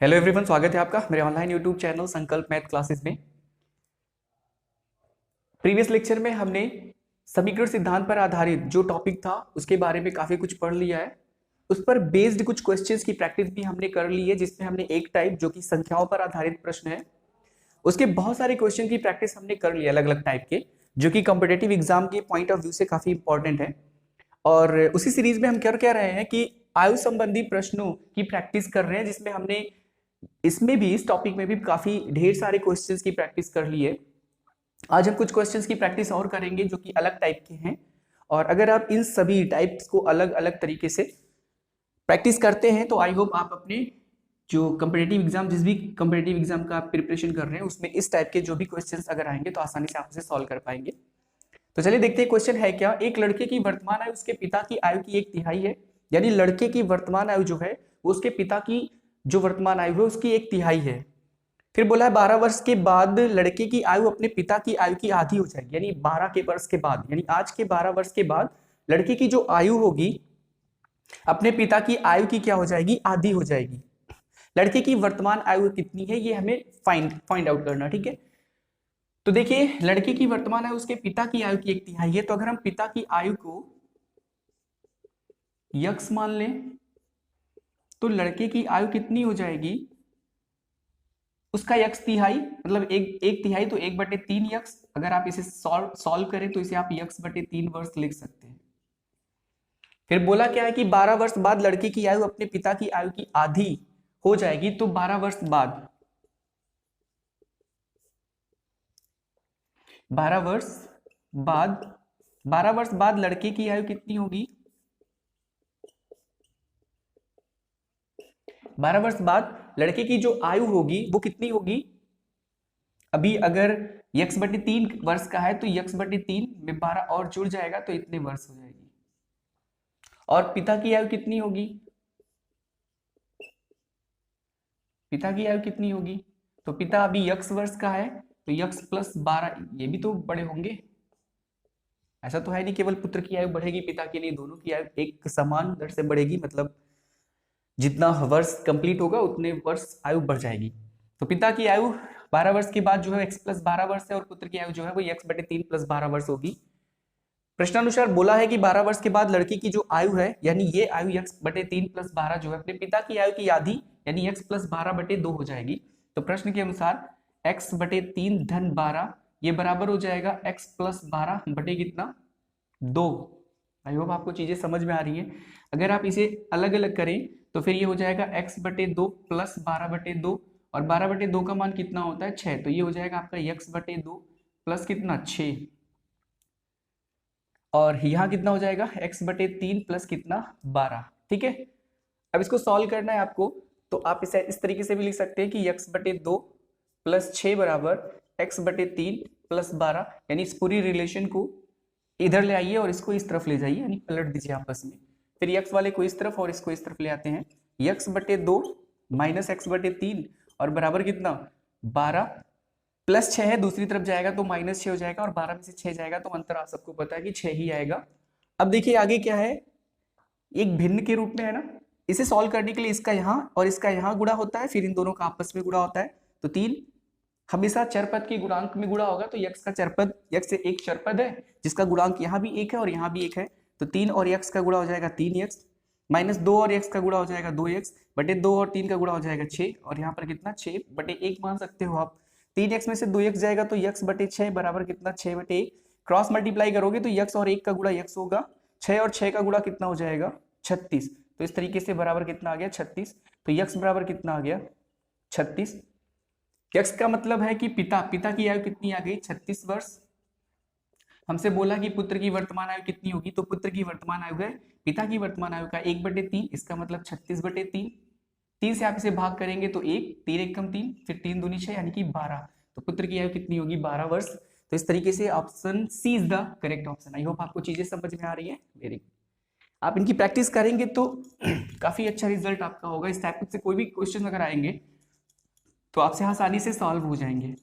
Hello everyone, स्वागत है आपका मेरे ऑनलाइन यूट्यूब चैनल संकल्प मैथ क्लासेस में। प्रीवियस लेक्चर में हमने समीकरण सिद्धांत पर आधारित जो टॉपिक था उसके बारे में काफी कुछ पढ़ लिया है। उस पर बेस्ड कुछ क्वेश्चंस की प्रैक्टिस भी हमने कर ली है, जिसमें हमने एक टाइप जो कि संख्याओं पर आधारित प्रश्न है, उसके बहुत सारे क्वेश्चन की प्रैक्टिस हमने कर ली अलग अलग टाइप के, जो कि कॉम्पिटेटिव एग्जाम के पॉइंट ऑफ व्यू से काफी इंपॉर्टेंट है। और उसी सीरीज में हम कर क्या रहे हैं कि आयु संबंधी प्रश्नों की प्रैक्टिस कर रहे हैं, जिसमें हमने इसमें भी इस टॉपिक में भी काफी ढेर सारे क्वेश्चंस की प्रैक्टिस कर ली है। आज हम कुछ क्वेश्चंस की प्रैक्टिस और करेंगे जो कि अलग टाइप के हैं, और अगर आप इन सभी टाइप्स को अलग अलग तरीके से प्रैक्टिस करते हैं तो आई होप आप अपने जो कॉम्पिटिटिव एग्जाम, जिस भी कॉम्पिटिटिव एग्जाम का आप प्रिपरेशन कर रहे हैं, उसमें इस टाइप के जो भी क्वेश्चंस अगर आएंगे तो आसानी से आप उसे सॉल्व कर पाएंगे। तो चलिए देखते हैं क्वेश्चन है क्या। एक लड़के की वर्तमान आयु उसके पिता की आयु की 1/3 है, यानी लड़के की वर्तमान आयु जो है वो उसके पिता की जो वर्तमान आयु है उसकी 1/3 है। फिर बोला है 12 वर्ष के बाद लड़के की आयु अपने पिता की आयु की आधी हो जाएगी, यानी 12 के वर्ष के बाद, यानी आज के 12 वर्ष के बाद लड़के की जो आयु होगी अपने पिता की आयु की क्या हो जाएगी, आधी हो जाएगी। लड़के की वर्तमान आयु कितनी है ये हमें फाइंड आउट करना, ठीक है। तो देखिए, लड़के की वर्तमान आयु उसके पिता की आयु की 1/3 है, तो अगर हम पिता की आयु को यक्स मान लें तो लड़के की आयु कितनी हो जाएगी, उसका यक्स तिहाई, मतलब एक तिहाई, तो 1/3 यक्स। अगर आप इसे सॉल्व करें तो इसे आप यक्स/3 वर्ष लिख सकते हैं। फिर बोला क्या है कि 12 वर्ष बाद लड़के की आयु अपने पिता की आयु की आधी हो जाएगी, तो 12 वर्ष बाद 12 वर्ष बाद 12 वर्ष बाद लड़के की आयु कितनी होगी, 12 वर्ष बाद लड़के की जो आयु होगी वो कितनी होगी। अभी अगर यक्स/3 वर्ष का है तो यक्स/3 में 12 और जुड़ जाएगा तो इतने वर्ष हो जाएगी। और पिता की आयु कितनी होगी, पिता की आयु कितनी होगी, तो पिता अभी यक्स वर्ष का है तो यक्स+12, ये भी तो बड़े होंगे। ऐसा तो है नहीं केवल पुत्र की आयु बढ़ेगी, पिता की नहीं, दोनों की आयु एक समान दर से बढ़ेगी, मतलब जितना वर्ष कंप्लीट होगा उतने वर्ष आयु बढ़ जाएगी। तो पिता की आयु 12 वर्ष के बाद जो है x+12 वर्ष है, और पुत्र की आयु जो है वो x/3+12 वर्ष होगी। प्रश्नानुसार बोला है कि 12 वर्ष के बाद लड़की की जो आयु है, यानी ये आयु x/3+12 जो है अपने पिता की आयु की आधी, यानी x+12/2 हो जाएगी। तो प्रश्न के अनुसार x/3 धन 12 ये बराबर हो जाएगा x+12 बटे कितना, 2। आई होप आपको चीजें समझ में आ रही हैं। अगर आप इसे अलग अलग करें तो फिर ये हो जाएगा x/2 प्लस 12/2, और 12/2 का मान कितना होता है, 6, तो ये हो जाएगा आपका x/2 प्लस कितना, 6। और यहाँ कितना हो जाएगा, x/3 प्लस कितना, 12। ठीक है, अब इसको सॉल्व करना है आपको, तो आप इसे इस तरीके से भी लिख सकते हैं कि x/2 प्लस 6 बराबर x/3 प्लस 12, यानी इस पूरी रिलेशन को इधर ले आइए और इसको इस तरफ ले जाइए, यानी पलट दीजिए आपस में। फिर x वाले को इस तरफ और इसको इस तरफ ले आते हैं, x/2 माइनस x/3 और बराबर कितना, 12, प्लस 6 है, दूसरी तरफ जाएगा तो -6 हो जाएगा, और 12 में से 6 जाएगा तो अंतर आप सबको पता है कि 6 ही आएगा। अब देखिए आगे क्या है, एक भिन्न के रूप में है ना, इसे सॉल्व करने के लिए इसका यहाँ और इसका यहाँ गुणा होता है, फिर इन दोनों का आपस में गुणा होता है। तो 3 हमेशा चरपद के गुणांक में गुणा होगा, तो यक्स का चरपद, यक्स से एक चरपद है जिसका गुणांक यहाँ भी 1 है और यहाँ भी 1 है, तो 3 और यक्स का गुणा हो जाएगा 3x, -2 और x का गुणा हो जाएगा 2x, बटे 2 और 3 का गुणा हो जाएगा 6, और यहाँ पर कितना, 6/1 मान सकते हो आप। 3x में से 2x जाएगा तो x/6 बराबर कितना, 6/1। क्रॉस मल्टीप्लाई करोगे तो x और 1 का गुणा x होगा, 6 और 6 का गुणा कितना हो जाएगा, 36। तो इस तरीके से बराबर कितना आ गया, 36। तो x बराबर कितना आ गया, 36। x का मतलब है कि पिता की आयु कितनी आ गई, 36 वर्ष। हमसे बोला कि पुत्र की वर्तमान आयु कितनी होगी, तो पुत्र की वर्तमान आयु है पिता की वर्तमान आयु का 1/3, इसका मतलब 36/3। 3 से आप इसे भाग करेंगे तो 1, 3 एकम 3, फिर 3 दूनी 6, यानी कि 12। तो पुत्र की आयु कितनी होगी, 12 वर्ष। तो इस तरीके से option C is the correct option. I hope आपको चीजें समझ में आ रही है, वेरी गुड। आप इनकी प्रैक्टिस करेंगे तो काफी अच्छा रिजल्ट आपका होगा। इस टाइप से कोई भी क्वेश्चन अगर आएंगे तो आपसे आसानी से सॉल्व हो जाएंगे।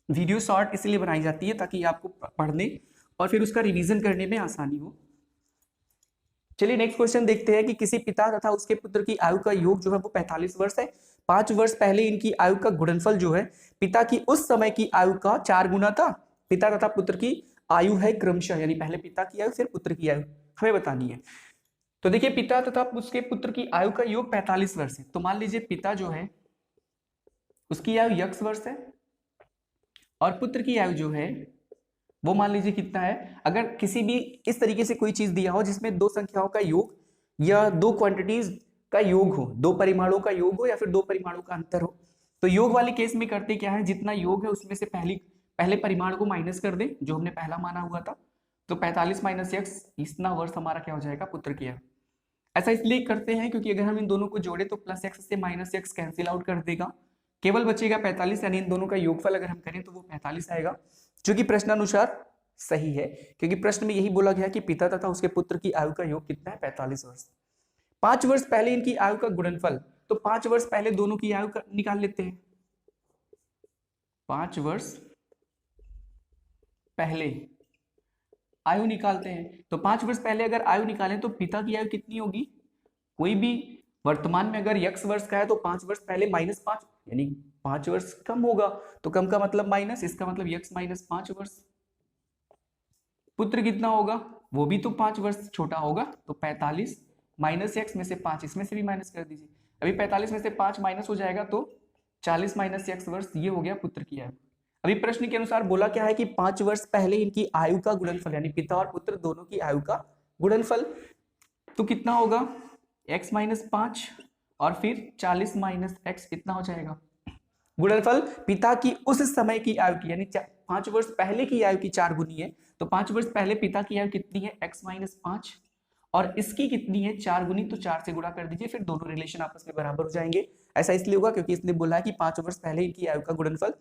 वीडियो शॉर्ट इसलिए बनाई जाती है ताकि आपको पढ़ने और फिर उसका रिवीजन करने में आसानी हो। चलिए नेक्स्ट क्वेश्चन देखते हैं कि किसी पिता तथा उसके पुत्र की आयु का योग जो है वो 45 वर्ष है। 5 वर्ष पहले इनकी आयु का गुणनफल जो है पिता की उस समय की आयु का 4 गुना था। पिता तथा पुत्र की आयु है क्रमशः, यानी पहले पिता की आयु फिर पुत्र की आयु हमें बतानी है। तो देखिए पिता तथा उसके पुत्र की आयु का योग 45 वर्ष है। तो मान लीजिए पिता जो है उसकी आयु x वर्ष है और पुत्र की आयु जो है वो मान लीजिए कितना है। अगर किसी भी इस तरीके से कोई चीज दिया हो जिसमें दो संख्याओं का योग या दो क्वांटिटीज का योग हो, दो परिमाणों का योग हो या फिर दो परिमाणों का अंतर हो, तो योग वाले केस में करते क्या है, जितना योग है उसमें से पहले परिमाण को माइनस कर दे जो हमने पहला माना हुआ था। तो 45 माइनस एक्स, इतना वर्ष हमारा क्या हो जाएगा, पुत्र की आयु। ऐसा इसलिए करते हैं क्योंकि अगर हम इन दोनों को जोड़े तो प्लस एक्स से माइनस एक्स कैंसिल आउट कर देगा, केवल बचेगा 45, यानी इन दोनों का योगफल अगर हम करें तो वो 45 आएगा, जो कि प्रश्नानुसार सही है क्योंकि प्रश्न में यही बोला गया कि पिता तथा उसके पुत्र की आयु का योग कितना है, 45 वर्ष। 5 वर्ष पहले इनकी आयु का गुणनफल, तो 5 वर्ष पहले दोनों की आयु निकाल लेते हैं। 5 वर्ष पहले आयु निकालते हैं, तो 5 वर्ष पहले अगर आयु निकालें तो पिता की आयु कितनी होगी, कोई भी वर्तमान में अगर x वर्ष का है तो 5 वर्ष पहले -5, यानी 5 वर्ष कम होगा, तो कम का मतलब माइनस, इसका मतलब x माइनस 5 वर्ष। पुत्र कितना होगा, वो भी तो 5 वर्ष छोटा होगा, तो 45 माइनस एक्स में से 5, इसमें से भी माइनस कर दीजिए। अभी 45 में से 5 माइनस हो जाएगा तो 40 माइनस एक्स वर्ष, ये हो गया पुत्र की आयु। अभी प्रश्न के अनुसार बोला क्या है कि 5 वर्ष पहले इनकी आयु का गुणनफल, यानी पिता और पुत्र दोनों की आयु का गुणनफल, तो कितना होगा, x माइनस 5 और फिर 40 माइनस एक्स, कितना हो जाएगा गुणनफल पिता की उस समय की आयु की, यानी 5 वर्ष पहले की आयु की 4 गुनी है, तो 5 वर्ष पहले पिता की आयु कितनी है, x माइनस 5, और इसकी कितनी है 4 गुनी, तो 4 से गुणा कर दीजिए, फिर दोनों रिलेशन आपस में बराबर हो जाएंगे। ऐसा इसलिए होगा क्योंकि इसने बोला है कि 5 वर्ष पहले इनकी आयु का गुणनफल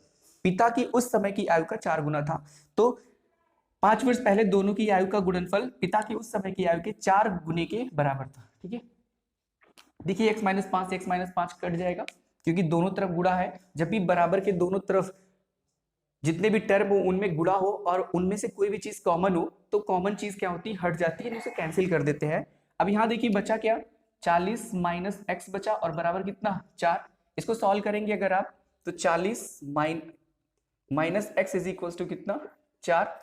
पिता की उस समय की आयु का 4 गुना था, तो 5 वर्ष पहले दोनों की आयु का गुणनफल पिता की उस समय की आयु के 4 गुने के बराबर था। ठीक है, देखिए x माइनस 5 से x माइनस 5 कट जाएगा क्योंकि दोनों तरफ गुणा है। जब भी बराबर के दोनों तरफ जितने भी टर्म हो उनमें गुणा हो और उनमें से कोई भी चीज कॉमन हो, तो कॉमन चीज क्या होती है, हट जाती है, उसे कैंसिल कर देते हैं। अब यहाँ देखिए बचा क्या, 40 माइनस एक्स बचा और बराबर कितना 4। इसको सॉल्व करेंगे अगर आप तो 40 minus x is equal to कितना 4,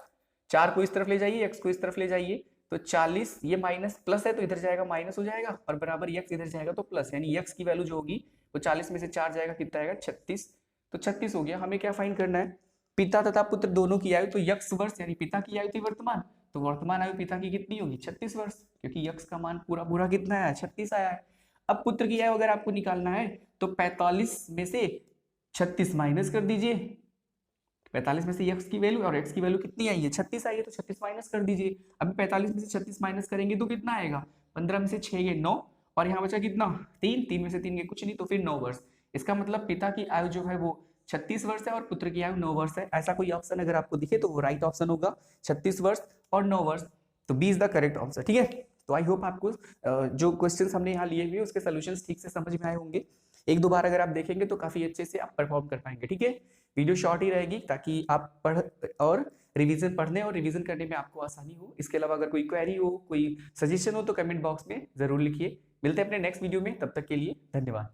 4 को इस तरफ ले जाइए, एक्स को इस तरफ ले जाइए, तो 40, ये माइनस प्लस है तो इधर जाएगा माइनस हो जाएगा, और बराबर एक्स इधर जाएगा तो प्लस, यानी एक्स की वैल्यू जो होगी वो 40 में से 4 जाएगा, कितना आएगा 36। तो 36 हो गया। हमें क्या फाइंड करना है, पिता तथा पुत्र दोनों की आयु, तो यक्स वर्ष यानी पिता की आयु थी वर्तमान, तो वर्तमान आयु पिता की कितनी होगी 36 वर्ष, क्योंकि यक्स का मान पूरा पूरा कितना आया 36 आया है। अब पुत्र की आयु अगर आपको निकालना है तो 45 में से 36 माइनस कर दीजिए, 45 में से x की वैल्यू और x की वैल्यू कितनी आई है 36 आई है, तो 36 माइनस कर दीजिए। अभी 45 में से 36 माइनस करेंगे तो कितना आएगा, 15 में से 6 ये 9, और यहाँ बचा कितना 3, 3 में से 3 के कुछ नहीं, तो फिर 9 वर्ष। इसका मतलब पिता की आयु जो है वो 36 वर्ष है और पुत्र की आयु 9 वर्ष है। ऐसा कोई ऑप्शन अगर आपको दिखे तो वो राइट ऑप्शन होगा, 36 वर्ष और 9 वर्ष, तो B is the correct answer. ठीक है, तो आई होप आपको जो क्वेश्चंस हमने यहाँ लिए हुए उसके सोल्यूशंस ठीक से समझ में आए होंगे। एक दो बार अगर आप देखेंगे तो काफी अच्छे से आप परफॉर्म कर पाएंगे। ठीक है, वीडियो शॉर्ट ही रहेगी ताकि आप पढ़ने और रिवीजन करने में आपको आसानी हो। इसके अलावा अगर कोई क्वेरी हो, कोई सजेशन हो तो कमेंट बॉक्स में जरूर लिखिए। मिलते हैं अपने नेक्स्ट वीडियो में, तब तक के लिए धन्यवाद।